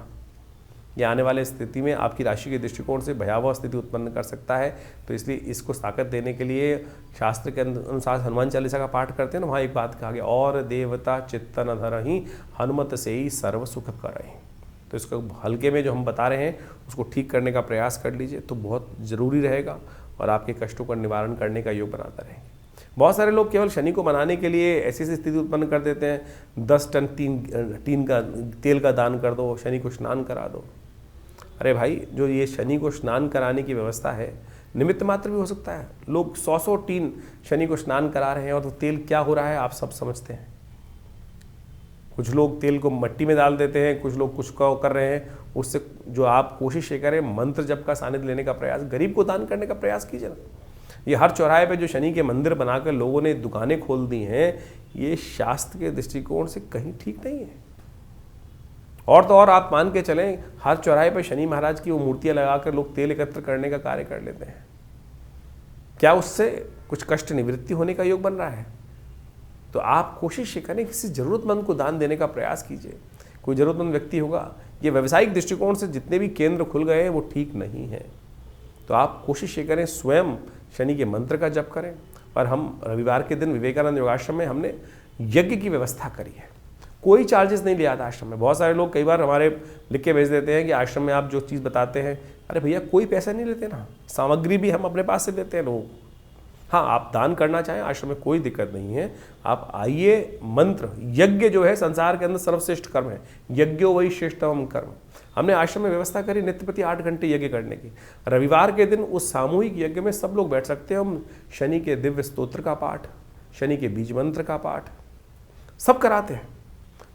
[SPEAKER 1] ये आने वाले स्थिति में आपकी राशि के दृष्टिकोण से भयावह स्थिति उत्पन्न कर सकता है। तो इसलिए इसको ताकत देने के लिए शास्त्र के अनुसार हनुमान चालीसा का पाठ करते हैं ना, वहाँ एक बात कहा गया, और देवता चित्तन धरहि हनुमत से ही सर्व सुख करहि। तो इसको हल्के में जो हम बता रहे हैं उसको ठीक करने का प्रयास कर लीजिए, तो बहुत ज़रूरी रहेगा और आपके कष्टों का निवारण करने का योग बनाता रहेगा। बहुत सारे लोग केवल शनि को मनाने के लिए ऐसी स्थिति उत्पन्न कर देते हैं, 10 टन तेल का दान कर दो, शनि को स्नान करा दो। अरे भाई, जो ये शनि को स्नान कराने की व्यवस्था है, निमित्त मात्र भी हो सकता है। लोग 100 टीन शनि को स्नान करा रहे हैं और तो तेल क्या हो रहा है आप सब समझते हैं। कुछ लोग तेल को मिट्टी में डाल देते हैं, कुछ लोग कुछ कर रहे हैं। उससे जो आप कोशिश ये करें, मंत्र जप का सानिध्य लेने का प्रयास, गरीब को दान करने का प्रयास कीजिए ना। ये हर चौराहे पे जो शनि के मंदिर बनाकर लोगों ने दुकानें खोल दी हैं, ये शास्त्र के दृष्टिकोण से कहीं ठीक नहीं है। और तो और आप मान के चलें, हर चौराहे पे शनि महाराज की वो मूर्तियां लगाकर लोग तेल एकत्र करने का कार्य कर लेते हैं। क्या उससे कुछ कष्ट निवृत्ति होने का योग बन रहा है? तो आप कोशिश ये करें, किसी ज़रूरतमंद को दान देने का प्रयास कीजिए। कोई ज़रूरतमंद व्यक्ति होगा, ये व्यावसायिक दृष्टिकोण से जितने भी केंद्र खुल गए हैं वो ठीक नहीं है। तो आप कोशिश ये करें, स्वयं शनि के मंत्र का जप करें। और हम रविवार के दिन विवेकानंद योगाश्रम में हमने यज्ञ की व्यवस्था करी है, कोई चार्जेस नहीं लिया था आश्रम में। बहुत सारे लोग कई बार हमारे लिख के भेज देते हैं कि आश्रम में आप जो चीज़ बताते हैं, अरे भैया कोई पैसा नहीं लेते ना, सामग्री भी हम अपने पास से देते हैं लोग। हाँ, आप दान करना चाहें आश्रम में कोई दिक्कत नहीं है। आप आइए, मंत्र यज्ञ जो है संसार के अंदर सर्वश्रेष्ठ कर्म है, यज्ञो वही श्रेष्ठतम कर्म। हमने आश्रम में व्यवस्था करी नित्य प्रति 8 घंटे यज्ञ करने की। रविवार के दिन उस सामूहिक यज्ञ में सब लोग बैठ सकते हैं। हम शनि के दिव्य स्तोत्र का पाठ, शनि के बीज मंत्र का पाठ सब कराते हैं।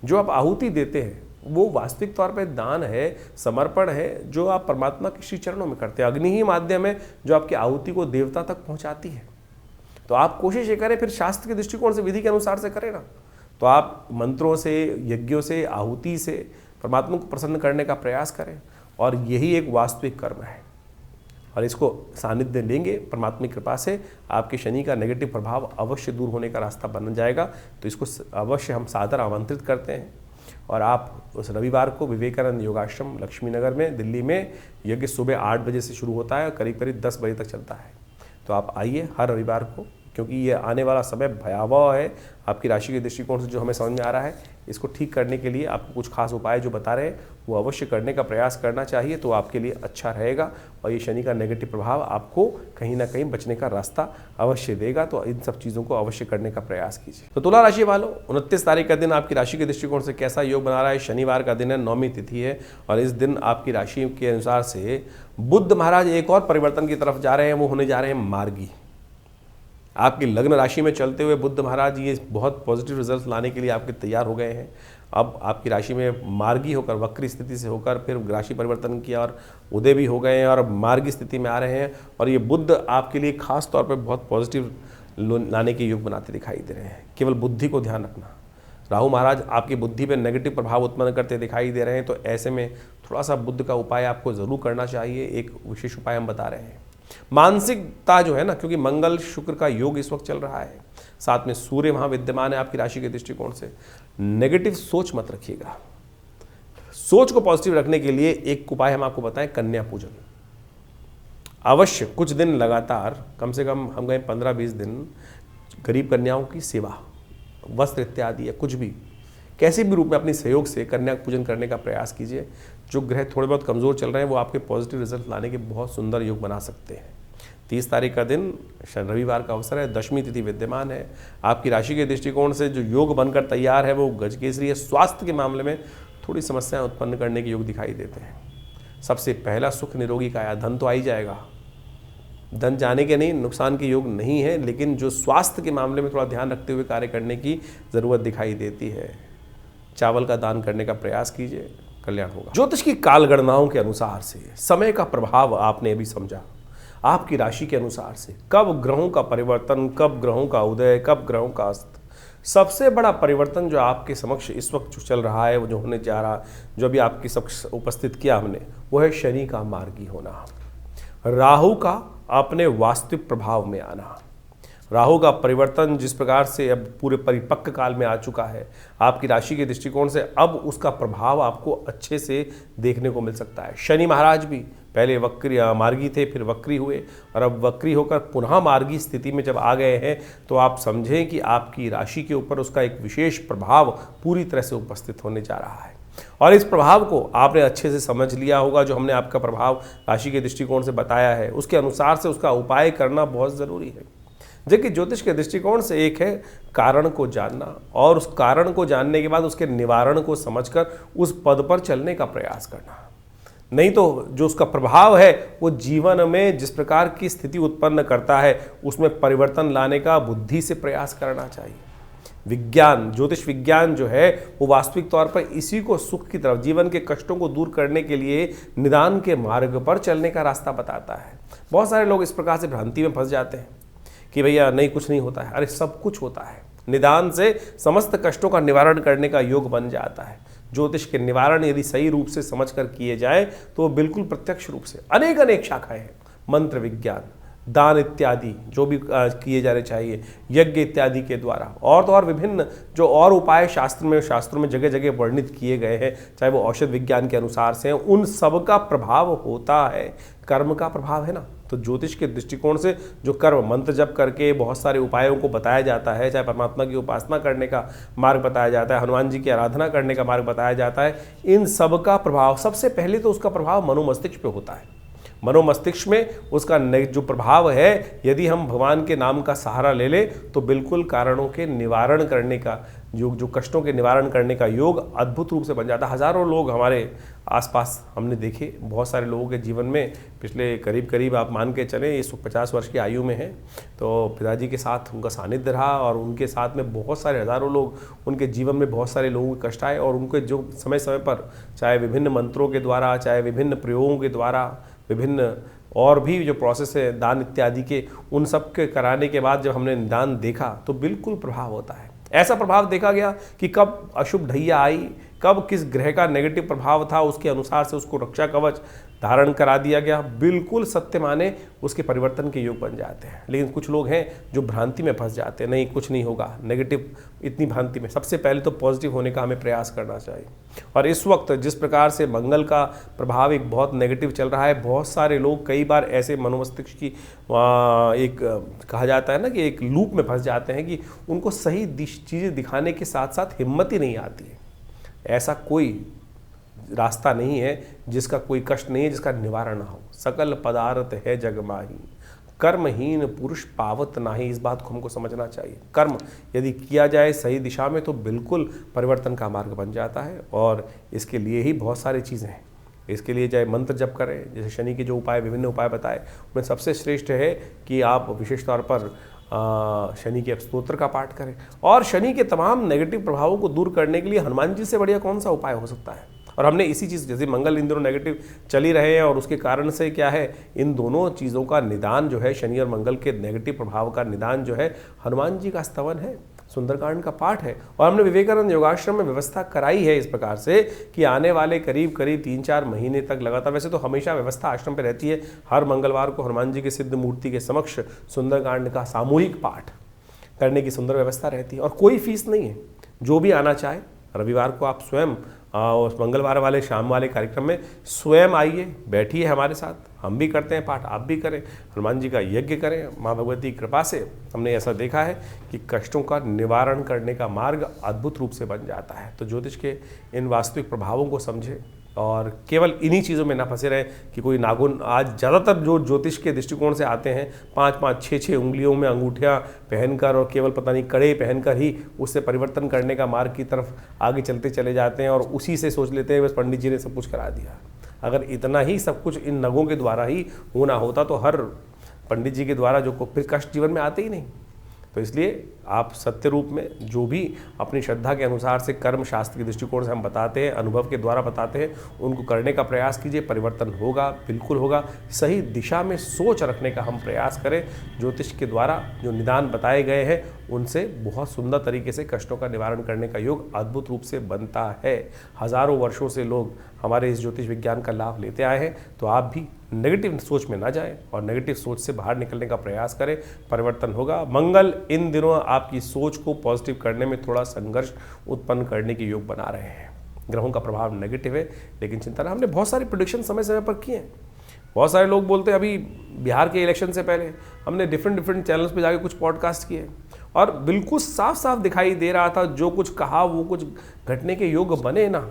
[SPEAKER 1] जो आप आहुति देते हैं वो वास्तविक तौर पे दान है, समर्पण है, जो आप परमात्मा के श्री चरणों में करते हैं। अग्नि ही माध्यम है जो आपकी आहुति को देवता तक पहुंचाती है। तो आप कोशिश ये करें, फिर शास्त्र के दृष्टिकोण से, विधि के अनुसार से करें ना। तो आप मंत्रों से, यज्ञों से, आहुति से परमात्मा को प्रसन्न करने का प्रयास करें, और यही एक वास्तविक कर्म है। और इसको सानिध्य लेंगे परमात्मा की कृपा से, आपके शनि का नेगेटिव प्रभाव अवश्य दूर होने का रास्ता बन जाएगा। तो इसको अवश्य हम सादर आमंत्रित करते हैं। और आप उस रविवार को विवेकानंद योगाश्रम लक्ष्मी नगर में, दिल्ली में यज्ञ सुबह 8 बजे से शुरू होता है और करीब करीब 10 बजे तक चलता है। तो आप आइए हर रविवार को, क्योंकि ये आने वाला समय भयावह है। आपकी राशि के दृष्टिकोण से जो हमें समझ में आ रहा है, इसको ठीक करने के लिए आपको कुछ खास उपाय जो बता रहे हैं वो अवश्य करने का प्रयास करना चाहिए। तो आपके लिए अच्छा रहेगा और ये शनि का नेगेटिव प्रभाव आपको कहीं ना कहीं बचने का रास्ता अवश्य देगा। तो इन सब चीज़ों को अवश्य करने का प्रयास कीजिए। तो तुला राशि वालों, 29 तारीख का दिन आपकी राशि के दृष्टिकोण से कैसा योग बना रहा है? शनिवार का दिन है, 9वीं तिथि है, और इस दिन आपकी राशि के अनुसार से बुध महाराज एक और परिवर्तन की तरफ जा रहे हैं। वो होने जा रहे हैं मार्गी। आपकी लग्न राशि में चलते हुए बुध महाराज ये बहुत पॉजिटिव रिजल्ट लाने के लिए आपके तैयार हो गए हैं। अब आपकी राशि में मार्गी होकर, वक्री स्थिति से होकर फिर राशि परिवर्तन किया और उदय भी हो गए हैं और मार्गी स्थिति में आ रहे हैं। और ये बुध आपके लिए खास तौर पे बहुत पॉजिटिव लाने के योग बनाते दिखाई दे रहे हैं। केवल बुद्धि को ध्यान रखना। राहु महाराज आपकी बुद्धि पर नेगेटिव प्रभाव उत्पन्न करते दिखाई दे रहे हैं। तो ऐसे में थोड़ा सा बुध का उपाय आपको ज़रूर करना चाहिए। एक विशेष उपाय हम बता रहे हैं। मानसिकता जो है ना, क्योंकि मंगल शुक्र का योग इस वक्त चल रहा है, साथ में सूर्य वहां विद्यमान है आपकी राशि के दृष्टिकोण से, नेगेटिव सोच मत रखिएगा। सोच को पॉजिटिव रखने के लिए एक उपाय हम आपको बताएं, कन्या पूजन। अवश्य कुछ दिन लगातार, कम से कम हम गए 15-20 दिन, गरीब कन्याओं की सेवा, वस्त्र इत्यादि या कुछ भी कैसे भी रूप में अपनी सहयोग से कन्या पूजन करने का प्रयास कीजिए। जो ग्रह थोड़े बहुत कमज़ोर चल रहे हैं वो आपके पॉजिटिव रिजल्ट लाने के बहुत सुंदर योग बना सकते हैं। 30 तारीख का दिन रविवार का अवसर है, 10वीं तिथि विद्यमान है। आपकी राशि के दृष्टिकोण से जो योग बनकर तैयार है वो गजकेसरी है। स्वास्थ्य के मामले में थोड़ी समस्याएं उत्पन्न करने के योग दिखाई देते हैं। सबसे पहला सुख निरोगी काया, धन तो आ ही जाएगा, धन जाने के नहीं, नुकसान के योग नहीं है, लेकिन जो स्वास्थ्य के मामले में थोड़ा ध्यान रखते हुए कार्य करने की ज़रूरत दिखाई देती है। चावल का दान करने का प्रयास कीजिए, कल्याण होगा। ज्योतिष की कालगणनाओं के अनुसार से समय का प्रभाव आपने अभी समझा। आपकी राशि के अनुसार से कब ग्रहों का परिवर्तन, कब ग्रहों का उदय, कब ग्रहों का अस्त। सबसे बड़ा परिवर्तन जो आपके समक्ष इस वक्त जो चल रहा है, वो जो होने जा रहा, जो अभी आपके समक्ष उपस्थित किया हमने, वो है शनि का मार्गी होना, राहु का अपने वास्तविक प्रभाव में आना। राहु का परिवर्तन जिस प्रकार से अब पूरे परिपक्व काल में आ चुका है आपकी राशि के दृष्टिकोण से, अब उसका प्रभाव आपको अच्छे से देखने को मिल सकता है। शनि महाराज भी पहले वक्री मार्गी थे, फिर वक्री हुए, और अब वक्री होकर पुनः मार्गी स्थिति में जब आ गए हैं, तो आप समझें कि आपकी राशि के ऊपर उसका एक विशेष प्रभाव पूरी तरह से उपस्थित होने जा रहा है। और इस प्रभाव को आपने अच्छे से समझ लिया होगा। जो हमने आपका प्रभाव राशि के दृष्टिकोण से बताया है, उसके अनुसार से उसका उपाय करना बहुत ज़रूरी है। जबकि ज्योतिष के दृष्टिकोण से एक है कारण को जानना, और उस कारण को जानने के बाद उसके निवारण को समझकर उस पद पर चलने का प्रयास करना। नहीं तो जो उसका प्रभाव है वो जीवन में जिस प्रकार की स्थिति उत्पन्न करता है, उसमें परिवर्तन लाने का बुद्धि से प्रयास करना चाहिए। विज्ञान, ज्योतिष विज्ञान जो है वो वास्तविक तौर पर इसी को सुख की तरफ, जीवन के कष्टों को दूर करने के लिए निदान के मार्ग पर चलने का रास्ता बताता है। बहुत सारे लोग इस प्रकार से भ्रांति में फंस जाते हैं कि भैया नहीं, कुछ नहीं होता है। अरे सब कुछ होता है। निदान से समस्त कष्टों का निवारण करने का योग बन जाता है। ज्योतिष के निवारण यदि सही रूप से समझकर किए जाए तो वो बिल्कुल प्रत्यक्ष रूप से अनेक शाखाएं हैं। मंत्र विज्ञान, दान इत्यादि जो भी किए जाने चाहिए, यज्ञ इत्यादि के द्वारा, और तो और विभिन्न जो और उपाय शास्त्रों में जगह जगह वर्णित किए गए हैं, चाहे वो औषध विज्ञान के अनुसार से हैं, उन सब का प्रभाव होता है। कर्म का प्रभाव है ना। तो ज्योतिष के दृष्टिकोण से जो कर्म, मंत्र जप करके बहुत सारे उपायों को बताया जाता है, चाहे परमात्मा की उपासना करने का मार्ग बताया जाता है, हनुमान जी की आराधना करने का मार्ग बताया जाता है, इन सब का प्रभाव सबसे पहले तो उसका प्रभाव मनोमस्तिष्क पे होता है। मनोमस्तिष्क में उसका जो प्रभाव है, यदि हम भगवान के नाम का सहारा ले ले तो बिल्कुल कारणों के निवारण करने का जो कष्टों के निवारण करने का योग अद्भुत रूप से बन जाता है। हज़ारों लोग हमारे आसपास हमने देखे, बहुत सारे लोगों के जीवन में पिछले करीब आप मान के चलें, ये 50 वर्ष की आयु में है, तो पिताजी के साथ उनका सानिध्य रहा और उनके साथ में बहुत सारे हज़ारों लोग, उनके जीवन में बहुत सारे लोगों के कष्ट आए और उनके जो समय समय पर चाहे विभिन्न मंत्रों के द्वारा, चाहे विभिन्न प्रयोगों के द्वारा, विभिन्न और भी जो प्रोसेस है दान इत्यादि के, उन सब के कराने के बाद जब हमने निदान देखा तो बिल्कुल प्रभाव होता है। ऐसा प्रभाव देखा गया कि कब अशुभ ढैया आई, कब किस ग्रह का नेगेटिव प्रभाव था, उसके अनुसार से उसको रक्षा कवच धारण करा दिया गया। बिल्कुल सत्य माने उसके परिवर्तन के योग बन जाते हैं। लेकिन कुछ लोग हैं जो भ्रांति में फंस जाते हैं, नहीं कुछ नहीं होगा, नेगेटिव इतनी भ्रांति में। सबसे पहले तो पॉजिटिव होने का हमें प्रयास करना चाहिए। और इस वक्त जिस प्रकार से मंगल का प्रभाव एक बहुत नेगेटिव चल रहा है, बहुत सारे लोग कई बार ऐसे मनोमस्तिष्क की एक कहा जाता है ना कि एक लूप में फंस जाते हैं कि उनको सही चीज़ें दिखाने के साथ साथ हिम्मत ही नहीं आती है। ऐसा कोई रास्ता नहीं है जिसका कोई कष्ट नहीं है जिसका निवारण ना हो। सकल पदार्थ है जग माही, कर्महीन पुरुष पावत नाही। इस बात को हमको समझना चाहिए। कर्म यदि किया जाए सही दिशा में तो बिल्कुल परिवर्तन का मार्ग बन जाता है। और इसके लिए ही बहुत सारी चीज़ें हैं। इसके लिए चाहे मंत्र जप करें, जैसे शनि के जो उपाय, विभिन्न उपाय बताए, उनमें सबसे श्रेष्ठ है कि आप विशेष तौर पर शनि के स्तोत्र का पाठ करें। और शनि के तमाम नेगेटिव प्रभावों को दूर करने के लिए हनुमान जी से बढ़िया कौन सा उपाय हो सकता है। और हमने इसी चीज़, जैसे मंगल इन दोनों नेगेटिव चल ही रहे हैं और उसके कारण से क्या है, इन दोनों चीज़ों का निदान जो है, शनि और मंगल के नेगेटिव प्रभाव का निदान जो है, हनुमान जी का स्तवन है, सुंदरकांड का पाठ है। और हमने विवेकानंद योगाश्रम में व्यवस्था कराई है इस प्रकार से कि आने वाले करीब 3-4 महीने तक लगातार, वैसे तो हमेशा व्यवस्था आश्रम पे रहती है, हर मंगलवार को हनुमान जी के सिद्ध मूर्ति के समक्ष सुंदरकांड का सामूहिक पाठ करने की सुंदर व्यवस्था रहती है। और कोई फीस नहीं है, जो भी आना चाहे रविवार को आप स्वयं उस मंगलवार वाले शाम वाले कार्यक्रम में स्वयं आइए, बैठिए हमारे साथ, हम भी करते हैं पाठ, आप भी करें, हनुमान जी का यज्ञ करें। माँ भगवती की कृपा से हमने ऐसा देखा है कि कष्टों का निवारण करने का मार्ग अद्भुत रूप से बन जाता है। तो ज्योतिष के इन वास्तविक प्रभावों को समझें और केवल इन्हीं चीज़ों में ना फंसे रहें कि कोई नाखून, आज ज़्यादातर जो ज्योतिष के दृष्टिकोण से आते हैं 5-5, 6-6 उंगलियों में अंगूठियाँ पहनकर और केवल पता नहीं कड़े पहनकर ही उससे परिवर्तन करने का मार्ग की तरफ आगे चलते चले जाते हैं और उसी से सोच लेते हैं बस पंडित जी ने सब कुछ करा दिया। अगर इतना ही सब कुछ इन नगों के द्वारा ही होना होता तो हर पंडित जी के द्वारा जो फिर कष्ट जीवन में आते ही नहीं। तो इसलिए आप सत्य रूप में जो भी अपनी श्रद्धा के अनुसार से कर्म शास्त्र के दृष्टिकोण से हम बताते हैं, अनुभव के द्वारा बताते हैं, उनको करने का प्रयास कीजिए। परिवर्तन होगा, बिल्कुल होगा। सही दिशा में सोच रखने का हम प्रयास करें। ज्योतिष के द्वारा जो निदान बताए गए हैं उनसे बहुत सुंदर तरीके से कष्टों का निवारण करने का योग अद्भुत रूप से बनता है। हज़ारों वर्षों से लोग हमारे इस ज्योतिष विज्ञान का लाभ लेते आए हैं। तो आप भी नेगेटिव सोच में ना जाएं और नेगेटिव सोच से बाहर निकलने का प्रयास करें, परिवर्तन होगा। मंगल इन दिनों आपकी सोच को पॉजिटिव करने में थोड़ा संघर्ष उत्पन्न करने के योग बना रहे हैं। ग्रहों का प्रभाव नेगेटिव है, लेकिन चिंता ना, हमने बहुत सारी प्रेडिक्शन समय समय पर किए हैं। बहुत सारे लोग बोलते हैं, अभी बिहार के इलेक्शन से पहले हमने डिफरेंट चैनल्स पे जाके कुछ पॉडकास्ट किए और बिल्कुल साफ साफ दिखाई दे रहा था जो कुछ कहा वो कुछ घटने के योग बने ना।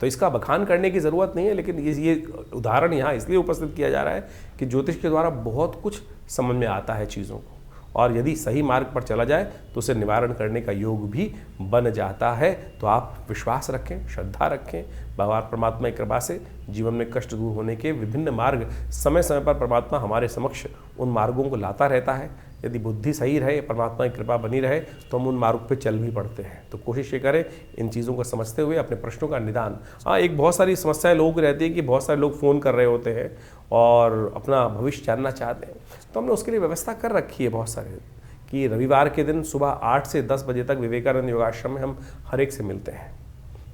[SPEAKER 1] तो इसका बखान करने की ज़रूरत नहीं है, लेकिन ये उदाहरण यहाँ इसलिए उपस्थित किया जा रहा है कि ज्योतिष के द्वारा बहुत कुछ समझ में आता है चीज़ों को, और यदि सही मार्ग पर चला जाए तो उसे निवारण करने का योग भी बन जाता है। तो आप विश्वास रखें, श्रद्धा रखें, भगवान परमात्मा की कृपा से जीवन में कष्ट दूर होने के विभिन्न मार्ग समय समय पर परमात्मा हमारे समक्ष उन मार्गों को लाता रहता है। यदि बुद्धि सही रहे, परमात्मा की कृपा बनी रहे तो हम उन मार्ग पे चल भी पड़ते हैं। तो कोशिश ये करें इन चीज़ों को समझते हुए अपने प्रश्नों का निदान। हाँ, एक बहुत सारी समस्याएं लोगों की रहती है कि बहुत सारे लोग फ़ोन कर रहे होते हैं और अपना भविष्य जानना चाहते हैं। तो हमने उसके लिए व्यवस्था कर रखी है बहुत सारे कि रविवार के दिन सुबह 8 से 10 बजे तक विवेकानंद योगाश्रम में हम हर एक से मिलते हैं।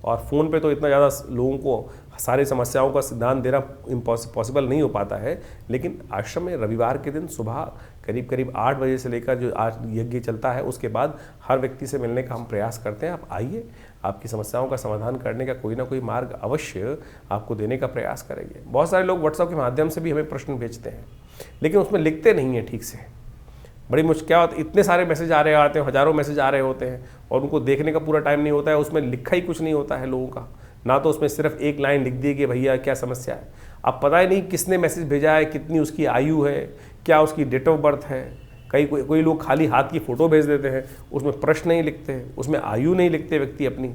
[SPEAKER 1] और फ़ोन पे तो इतना ज़्यादा लोगों को सारी समस्याओं का सिद्धांत देना पॉसिबल नहीं हो पाता है, लेकिन आश्रम में रविवार के दिन सुबह करीब 8 बजे से लेकर जो आज यज्ञ चलता है उसके बाद हर व्यक्ति से मिलने का हम प्रयास करते हैं। आप आइए, आपकी समस्याओं का समाधान करने का कोई ना कोई मार्ग अवश्य आपको देने का प्रयास करेंगे। बहुत सारे लोग व्हाट्सएप के माध्यम से भी हमें प्रश्न भेजते हैं, लेकिन उसमें लिखते नहीं हैं ठीक से। बड़ी मुश्किल, क्या होता है, इतने सारे मैसेज आ रहे आते हैं, हज़ारों मैसेज आ रहे होते हैं और उनको देखने का पूरा टाइम नहीं होता है। उसमें लिखा ही कुछ नहीं होता है लोगों का, ना तो उसमें सिर्फ एक लाइन लिख दी कि भैया क्या समस्या है। अब पता ही नहीं किसने मैसेज भेजा है, कितनी उसकी आयु है, क्या उसकी डेट ऑफ बर्थ है। कोई लोग खाली हाथ की फ़ोटो भेज देते हैं, उसमें प्रश्न नहीं लिखते, उसमें आयु नहीं लिखते व्यक्ति अपनी।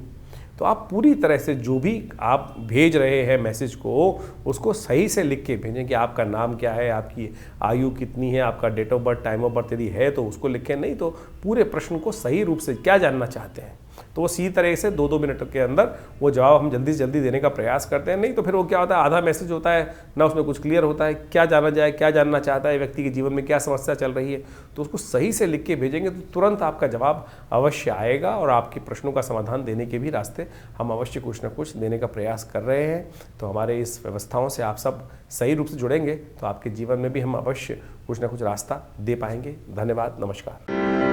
[SPEAKER 1] तो आप पूरी तरह से जो भी आप भेज रहे हैं मैसेज को, उसको सही से लिख के भेजें कि आपका नाम क्या है, आपकी आयु कितनी है, आपका date of birth, time of birth यदि है तो उसको लिखें, नहीं तो पूरे प्रश्न को सही रूप से क्या जानना चाहते हैं तो वो सीधी तरह से 2-2 मिनट के अंदर वो जवाब हम जल्दी से जल्दी देने का प्रयास करते हैं। नहीं तो फिर वो क्या होता है, आधा मैसेज होता है ना, उसमें कुछ क्लियर होता है, क्या जाना जाए, क्या जानना चाहता है व्यक्ति के जीवन में, क्या समस्या चल रही है। तो उसको सही से लिख के भेजेंगे तो तुरंत आपका जवाब अवश्य आएगा और आपके प्रश्नों का समाधान देने के भी रास्ते हम अवश्य कुछ ना कुछ देने का प्रयास कर रहे हैं। तो हमारे इस व्यवस्थाओं से आप सब सही रूप से जुड़ेंगे तो आपके जीवन में भी हम अवश्य कुछ ना कुछ रास्ता दे पाएंगे। धन्यवाद, नमस्कार।